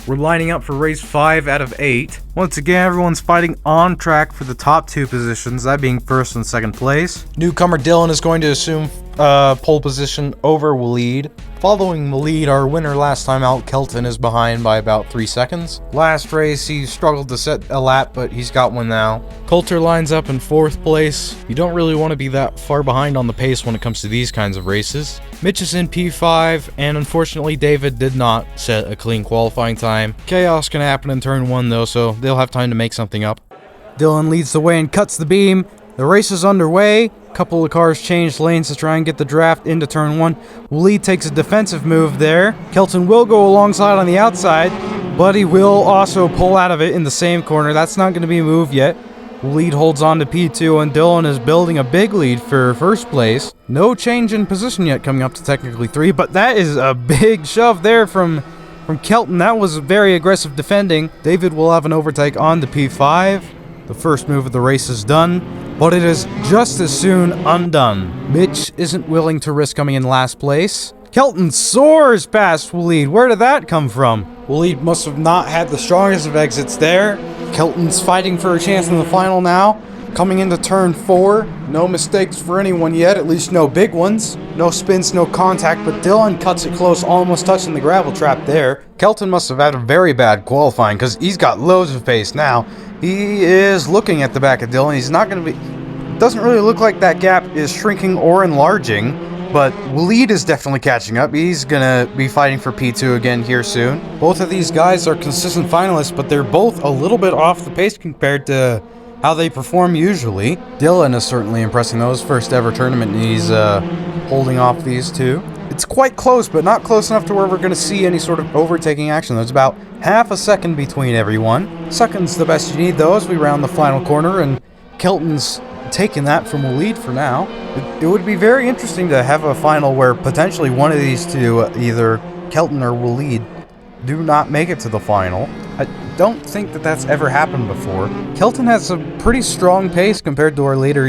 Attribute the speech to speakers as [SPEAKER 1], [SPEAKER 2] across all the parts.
[SPEAKER 1] We're lining up for race 5 out of 8. Once again, everyone's fighting on track for the top 2 positions, that being first and second place. Newcomer Dylan is going to assume pole position over Waleed. Following the lead, our winner last time out, Kelton, is behind by about 3 seconds. Last race, he struggled to set a lap, but he's got one now. Coulter lines up in 4th place. You don't really want to be that far behind on the pace when it comes to these kinds of races. Mitch is in P5, and unfortunately David did not set a clean qualifying time. Chaos can happen in turn 1 though, so they'll have time to make something up. Dylan leads the way and cuts the beam. The race is underway. A couple of cars changed lanes to try and get the draft into turn 1. Waleed takes a defensive move there. Kelton will go alongside on the outside, but he will also pull out of it in the same corner. That's not going to be a move yet. Waleed holds on to P2, and Dylan is building a big lead for first place. No change in position yet coming up to technically 3, but that is a big shove there from Kelton. That was very aggressive defending. David will have an overtake on the P5. The first move of the race is done, but it is just as soon undone. Mitch isn't willing to risk coming in last place. Kelton soars past Waleed. Where did that come from? Waleed must have not had the strongest of exits there. Kelton's fighting for a chance in the final now. Coming into turn 4. No mistakes for anyone yet, at least no big ones. No spins, no contact, but Dylan cuts it close, almost touching the gravel trap there. Kelton must have had a very bad qualifying because he's got loads of pace now. He is looking at the back of Dylan. He's not going to be... Doesn't really look like that gap is shrinking or enlarging, but Waleed is definitely catching up. He's going to be fighting for P2 again here soon. Both of these guys are consistent finalists, but they're both a little bit off the pace compared to how they perform usually. Dylan is certainly impressing those first ever tournament, and he's holding off these two. It's quite close, but not close enough to where we're going to see any sort of overtaking action. There's about half a second between everyone. Second's the best you need, though, as we round the final corner, and Kelton's taking that from Waleed for now. It would be very interesting to have a final where potentially one of these two, either Kelton or Waleed, do not make it to the final. I don't think that that's ever happened before. Kelton has a pretty strong pace compared to our leader.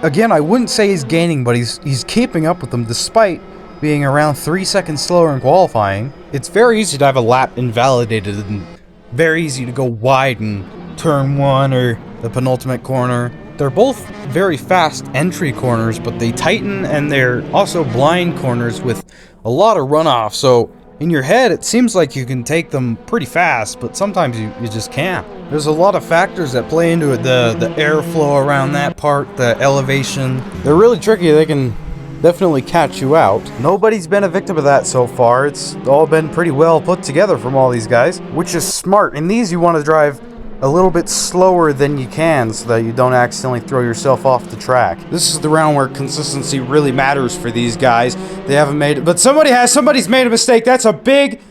[SPEAKER 1] Again, I wouldn't say he's gaining, but he's keeping up with them despite being around 3 seconds slower in qualifying. It's very easy to have a lap invalidated and very easy to go wide in turn 1 or the penultimate corner. They're both very fast entry corners, but they tighten, and they're also blind corners with a lot of runoff. So in your head, it seems like you can take them pretty fast, but sometimes you just can't. There's a lot of factors that play into it. The airflow around that part, the elevation. They're really tricky. They can definitely catch you out. Nobody's been a victim of that so far. It's all been pretty well put together from all these guys, which is smart. In these, you want to drive a little bit slower than you can so that you don't accidentally throw yourself off the track. This is the round where consistency really matters for these guys. They haven't made it, but somebody's made a mistake. That's a big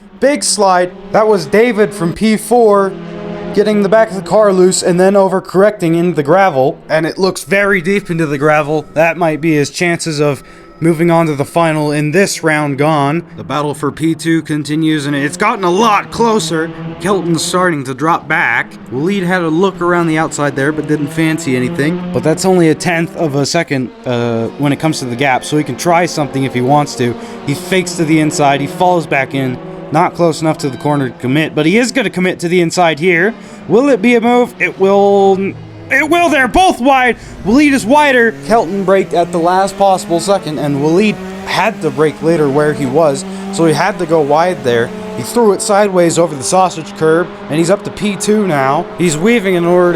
[SPEAKER 1] slide. That was David from P4 getting the back of the car loose and then overcorrecting into the gravel, and it looks very deep into the gravel. That might be his chances of moving on to the final in this round gone. The battle for P2 continues, and it's gotten a lot closer. Kelton's starting to drop back. Waleed had a look around the outside there, but didn't fancy anything. But that's only a 1/10 of a second when it comes to the gap, so he can try something if he wants to. He fakes to the inside, he falls back in. Not close enough to the corner to commit, but he is going to commit to the inside here. Will it be a move? It will. They're both wide. Waleed is wider. Kelton braked at the last possible second, and Waleed had to brake later where he was, so he had to go wide there. He threw it sideways over the sausage curb, and he's up to P2 now. He's weaving in order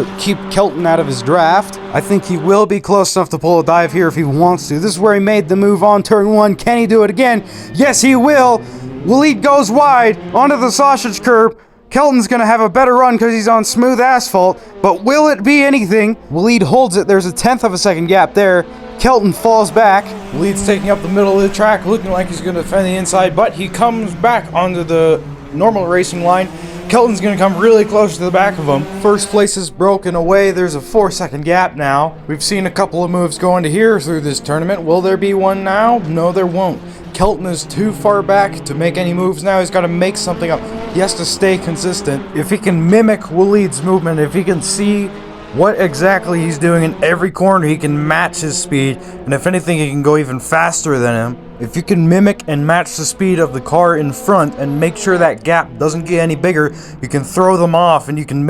[SPEAKER 1] to keep Kelton out of his draft. I think he will be close enough to pull a dive here if he wants to. This is where he made the move on turn 1. Can he do it again? Yes, he will. Waleed goes wide onto the sausage curb. Kelton's going to have a better run because he's on smooth asphalt, but will it be anything? Waleed holds it. There's a 1/10 of a second gap there. Kelton falls back. Waleed's taking up the middle of the track, looking like he's going to defend the inside, but he comes back onto the normal racing line. Kelton's going to come really close to the back of him. First place is broken away. There's a 4-second gap now. We've seen a couple of moves go into here through this tournament. Will there be one now? No, there won't. Kelton is too far back to make any moves now. He's got to make something up. He has to stay consistent. If he can mimic Waleed's movement, if he can see what exactly he's doing in every corner. He can match his speed, and if anything, he can go even faster than him. If you can mimic and match the speed of the car in front and make sure that gap doesn't get any bigger, you can throw them off and you can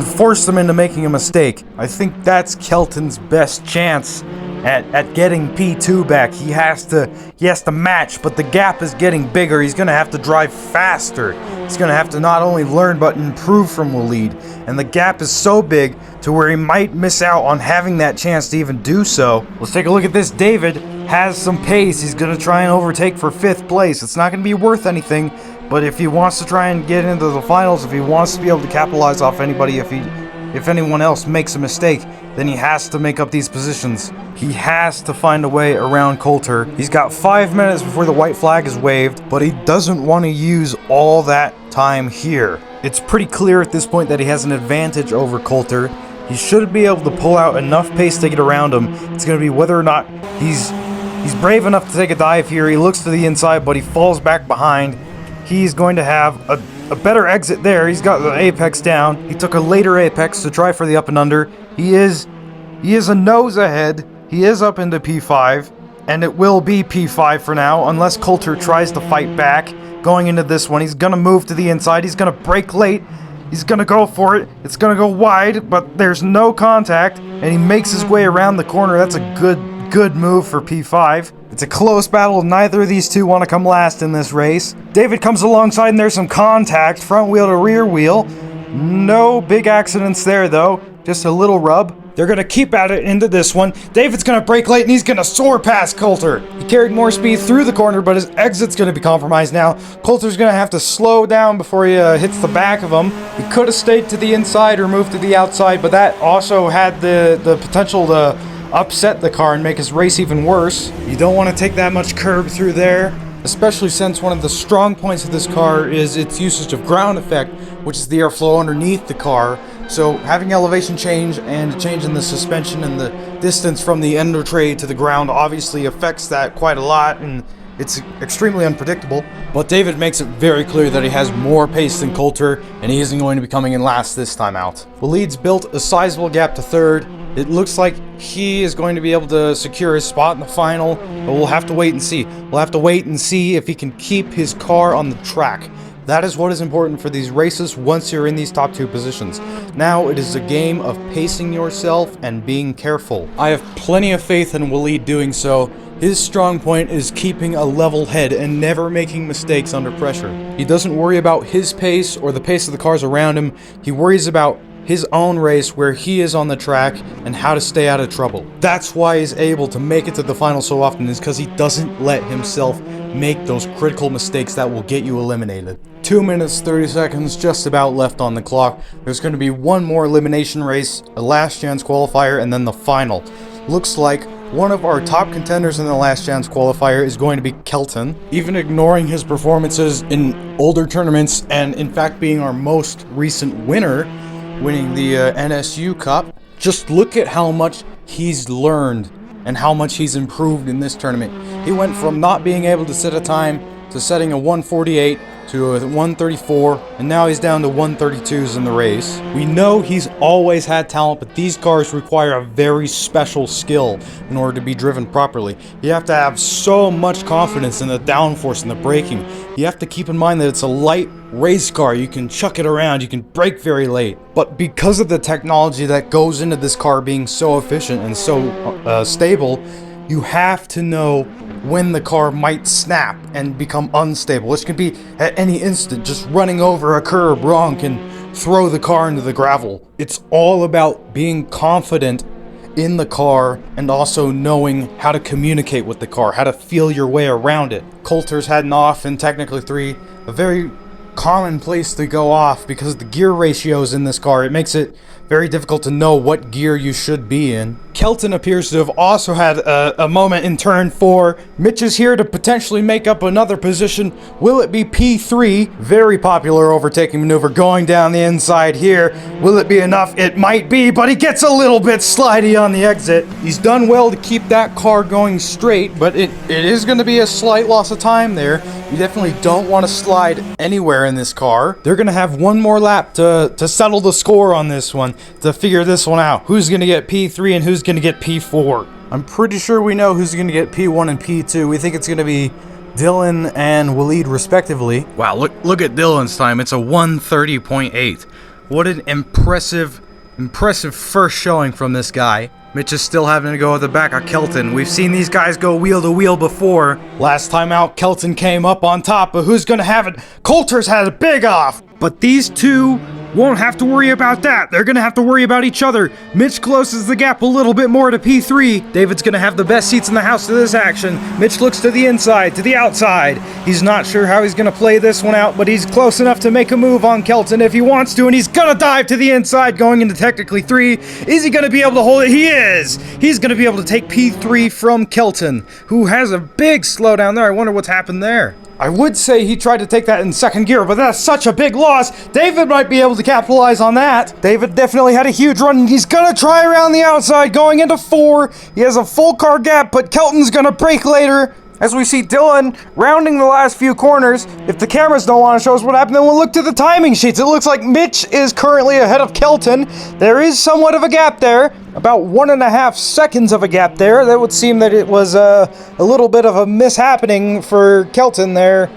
[SPEAKER 1] force them into making a mistake. I think that's Kelton's best chance at getting P2 back. He has to match, but the gap is getting bigger. He's gonna have to drive faster. He's gonna have to not only learn but improve from Waleed. And the gap is so big to where he might miss out on having that chance to even do so. Let's take a look at this. David has some pace. He's gonna try and overtake for 5th place. It's not gonna be worth anything, but if he wants to try and get into the finals, if he wants to be able to capitalize off anybody, if anyone else makes a mistake, then he has to make up these positions. He has to find a way around Coulter. He's got 5 minutes before the white flag is waved, but he doesn't want to use all that time here. It's pretty clear at this point that he has an advantage over Coulter. He should be able to pull out enough pace to get around him. It's going to be whether or not he's brave enough to take a dive here. He looks to the inside, but he falls back behind. He's going to have a better exit there. He's got the apex down. He took a later apex to try for the up and under. He is a nose ahead. He is up into P5, and it will be P5 for now, unless Coulter tries to fight back. Going into this one, he's going to move to the inside. He's going to brake late. He's going to go for it. It's going to go wide, but there's no contact, and he makes his way around the corner. That's a good move for P5. It's a close battle. Neither of these two want to come last in this race. David comes alongside, and there's some contact, front wheel to rear wheel. No big accidents there, though. Just a little rub. They're going to keep at it into this one. David's going to brake late, and he's going to soar past Coulter. He carried more speed through the corner, but his exit's going to be compromised now. Coulter's going to have to slow down before he hits the back of him. He could have stayed to the inside or moved to the outside, but that also had the potential to upset the car and make his race even worse. You don't want to take that much curb through there, especially since one of the strong points of this car is its usage of ground effect, which is the airflow underneath the car. So having elevation change and change in the suspension and the distance from the ender tray to the ground obviously affects that quite a lot, and it's extremely unpredictable. But David makes it very clear that he has more pace than Coulter, and he isn't going to be coming in last this time out. Waleed's built a sizable gap to 3rd. It looks like he is going to be able to secure his spot in the final, but we'll have to wait and see. We'll have to wait and see if he can keep his car on the track. That is what is important for these races once you're in these top 2 positions. Now it is a game of pacing yourself and being careful. I have plenty of faith in Waleed doing so. His strong point is keeping a level head and never making mistakes under pressure. He doesn't worry about his pace or the pace of the cars around him. He worries about his own race, where he is on the track, and how to stay out of trouble. That's why he's able to make it to the final so often, is because he doesn't let himself make those critical mistakes that will get you eliminated. 2 minutes 30 seconds just about left on the clock. There's going to be one more elimination race, a last chance qualifier, and then the final. Looks like one of our top contenders in the last chance qualifier is going to be Kelton. Even ignoring his performances in older tournaments, and in fact being our most recent winner, winning the NSU Cup, just look at how much he's learned and how much he's improved in this tournament. He went from not being able to set a time to setting a 148 to a 134, and now he's down to 132s in the race. We know he's always had talent, but these cars require a very special skill in order to be driven properly. You have to have so much confidence in the downforce and the braking. You have to keep in mind that it's a light race car. You can chuck it around, you can brake very late. But because of the technology that goes into this car being so efficient and so stable, you have to know when the car might snap and become unstable, which can be at any instant. Just running over a curb wrong can throw the car into the gravel. It's all about being confident in the car and also knowing how to communicate with the car, how to feel your way around it. Coulter's heading off in technically 3, a very common place to go off because of the gear ratios in this car. It makes it very difficult to know what gear you should be in. Kelton appears to have also had a moment in turn 4. Mitch is here to potentially make up another position. Will it be P3? Very popular overtaking maneuver going down the inside here. Will it be enough? It might be, but he gets a little bit slidey on the exit. He's done well to keep that car going straight, but it is going to be a slight loss of time there. You definitely don't want to slide anywhere in this car. They're going to have one more lap to settle the score on this one. to figure this one out. Who's gonna get P3 and who's gonna get P4? I'm pretty sure we know who's gonna get P1 and P2. We think it's gonna be Dylan and Waleed respectively. Wow, look at Dylan's time. It's a 1:30.8. What an impressive first showing from this guy. Mitch is still having to go at the back of Kelton. We've seen these guys go wheel to wheel before. Last time out, Kelton came up on top, but who's gonna have it? Coulter's had a big off. But these two won't have to worry about that. They're gonna have to worry about each other. Mitch closes the gap a little bit more to P3. David's gonna have the best seats in the house to this action. Mitch looks to the inside, to the outside. He's not sure how he's gonna play this one out, but he's close enough to make a move on Kelton if he wants to, and he's gonna dive to the inside, going into technically 3. Is he gonna be able to hold it? He is! He's gonna be able to take P3 from Kelton, who has a big slowdown there. I wonder what's happened there. I would say he tried to take that in second gear, but that's such a big loss. David might be able to capitalize on that. David definitely had a huge run, and he's gonna try around the outside, going into 4. He has a full car gap, but Kelton's gonna brake later. As we see Dylan rounding the last few corners. If the cameras don't want to show us what happened, then we'll look to the timing sheets. It looks like Mitch is currently ahead of Kelton. There is somewhat of a gap there, about 1.5 seconds of a gap there. That would seem that it was a little bit of a mishappening for Kelton there.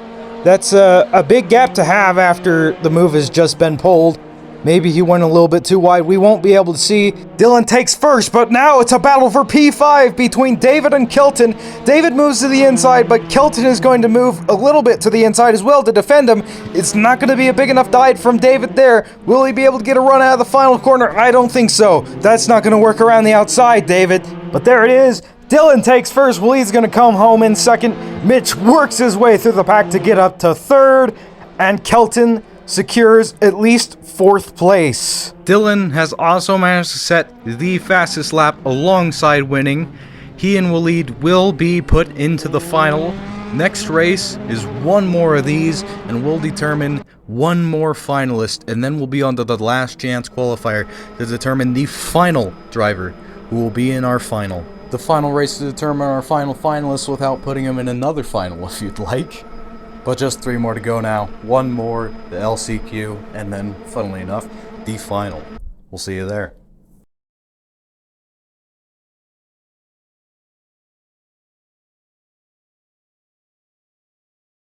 [SPEAKER 1] That's a big gap to have after the move has just been pulled. Maybe he went a little bit too wide. We won't be able to see. Dylan takes first, but now it's a battle for P5 between David and Kelton. David moves to the inside, but Kelton is going to move a little bit to the inside as well to defend him. It's not going to be a big enough dive from David there. Will he be able to get a run out of the final corner? I don't think so. That's not going to work around the outside, David. But there it is. Dylan takes first. Waleed's going to come home in second. Mitch works his way through the pack to get up to third. And Kelton secures at least 4th place. Dylan has also managed to set the fastest lap alongside winning. He and Waleed will be put into the final. Next race is one more of these, and we'll determine one more finalist, and then we'll be on to the last chance qualifier to determine the final driver who will be in our final. The final race to determine our final finalist without putting him in another final if you'd like. But just 3 more to go now. 1 more, the LCQ, and then, funnily enough, the final. We'll see you there.